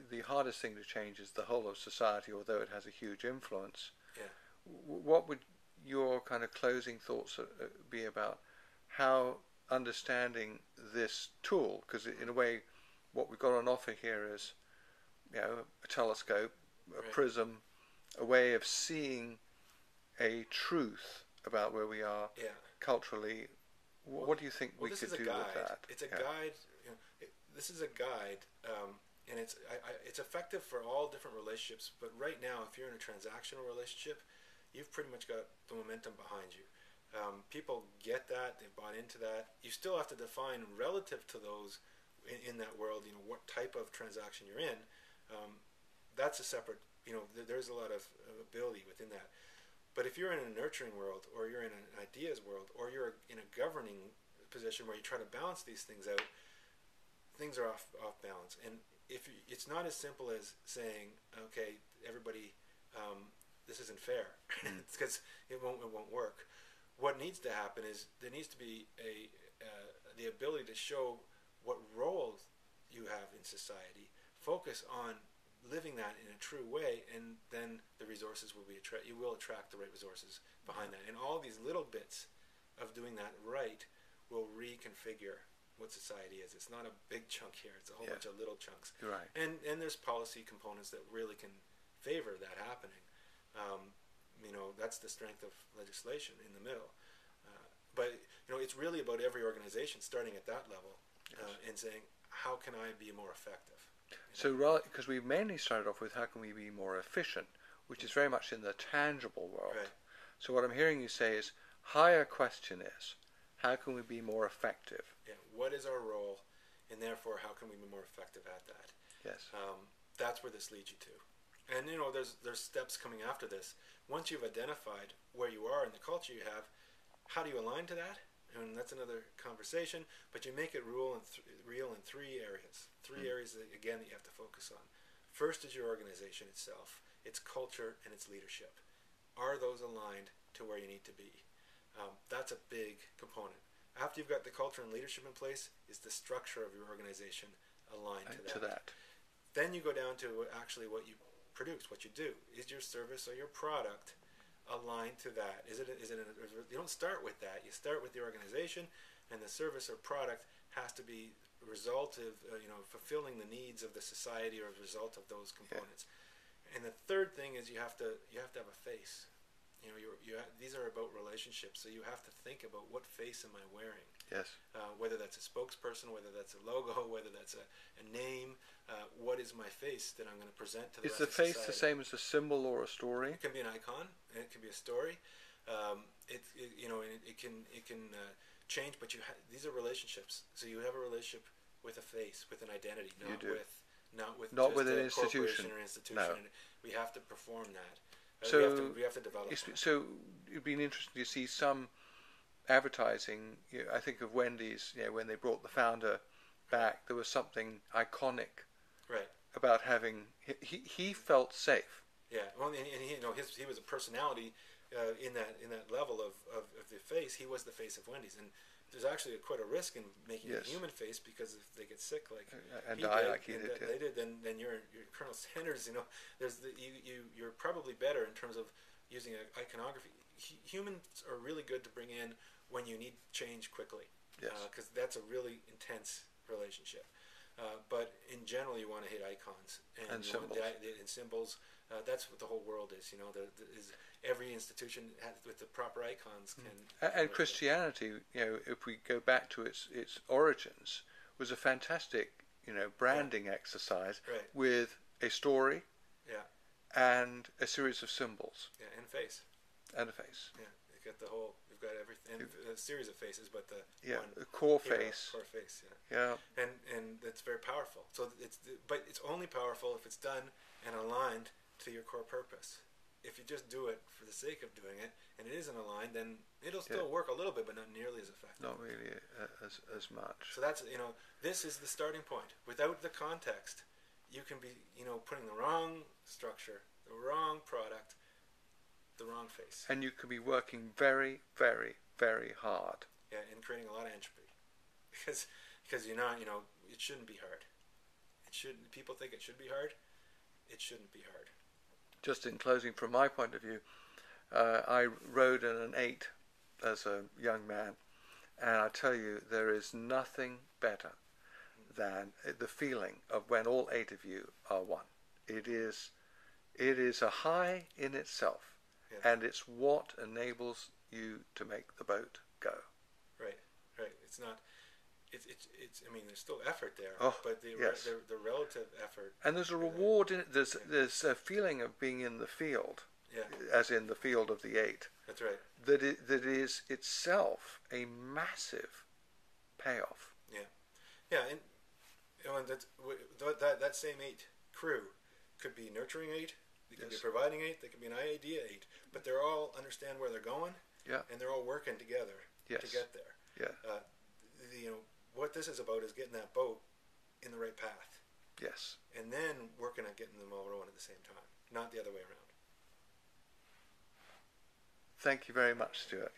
the hardest thing to change is the whole of society, although it has a huge influence. Yeah. What would your kind of closing thoughts be about how understanding this tool? Because in a way, what we've got on offer here is, a telescope, a Right. prism, a way of seeing a truth about where we are Yeah. culturally. What do you think we could do with that? It's a guide. This is a guide, and it's effective for all different relationships. But right now, if you're in a transactional relationship, you've pretty much got the momentum behind you. People get that; they've bought into that. You still have to define relative to those in that world. What type of transaction you're in. That's a separate. There's a lot of ability within that. But if you're in a nurturing world, or you're in an ideas world, or you're in a governing position where you try to balance these things out, things are off balance. And it's not as simple as saying, okay, everybody, this isn't fair, because it won't work. What needs to happen is there needs to be the ability to show what role you have in society, focus on living that in a true way, and then the resources will be you will attract the right resources behind that. And all these little bits of doing that right will reconfigure what society is. It's not a big chunk here. It's a whole bunch of little chunks. Right. And there's policy components that really can favor that happening. That's the strength of legislation in the middle. But it's really about every organization starting at that level and saying, how can I be more effective? So, because we've mainly started off with how can we be more efficient, which is very much in the tangible world. Right. So what I'm hearing you say is, higher question is, how can we be more effective? Yeah. What is our role, and therefore how can we be more effective at that? Yes. That's where this leads you to. And there's steps coming after this. Once you've identified where you are in the culture you have, how do you align to that? And that's another conversation, but you make it real in three areas. Three areas, that you have to focus on. First is your organization itself, its culture, and its leadership. Are those aligned to where you need to be? That's a big component. After you've got the culture and leadership in place, is the structure of your organization aligned to that? Then you go down to actually what you produce, what you do. Is your service or your product aligned to that? You don't start with that. You start with the organization, and the service or product has to be a result of fulfilling the needs of the society or a result of those components. And the third thing is you have to have a face. These are about relationships, so you have to think about what face am I wearing. Yes. Whether that's a spokesperson, whether that's a logo, whether that's a name. What is my face that I'm going to present to the rest of society? Is the face the same as a symbol or a story? It can be an icon, and it can be a story. It can change, but these are relationships. So you have a relationship with a face, with an identity, not with an institution or institution. No. We have to perform that. So we have to develop that. So it'd be interesting to see some advertising. I think of Wendy's. When they brought the founder back, there was something iconic. Right. About having he felt safe. Yeah. Well, and he was a personality in that level of the face. He was the face of Wendy's, and there's actually quite a risk in making a human face, because if they get sick and die like he did, they did, then you're Colonel Sanders. You're probably better in terms of using iconography. Humans are really good to bring in when you need change quickly. Yes. Because that's a really intense relationship. But in general, you want to hit icons and symbols. And symbols. That's what the whole world is. Every institution with the proper icons can. And Christianity, if we go back to its origins, was a fantastic, branding exercise with a story. Yeah. And a series of symbols. Yeah, and face. And a face. Yeah, you've got everything, and a series of faces, but the core face. Core face. Yeah. And that's very powerful. So but it's only powerful if it's done and aligned to your core purpose. If you just do it for the sake of doing it, and it isn't aligned, then it'll still work a little bit, but not nearly as effective. Not really as much. So that's this is the starting point. Without the context, you can be putting the wrong structure, the wrong product, the wrong face. And you could be working very, very, very hard. Yeah, and creating a lot of entropy, because you're not. It shouldn't be hard. It People think it should be hard. It shouldn't be hard. Just in closing, from my point of view, I rode in an 8 as a young man, and I tell you, there is nothing better than the feeling of when all 8 of you are one. It is a high in itself, Yeah. and it's what enables you to make the boat go. Right. It's not. It's. I mean, there's still effort there, Oh, but the yes. the relative effort. And there's a reward in it. There's a feeling of being in the field, Yeah. as in the field of the 8. That's right. That is itself a massive payoff. Yeah, and that same 8 crew could be nurturing 8. They could Yes. be providing 8. They could be an idea 8. But they're all understand where they're going. Yeah. And they're all working together Yes. to get there. Yeah. What this is about is getting that boat in the right path, Yes. and then working at getting them all rowing at the same time, not the other way around. Thank you very much, Stuart.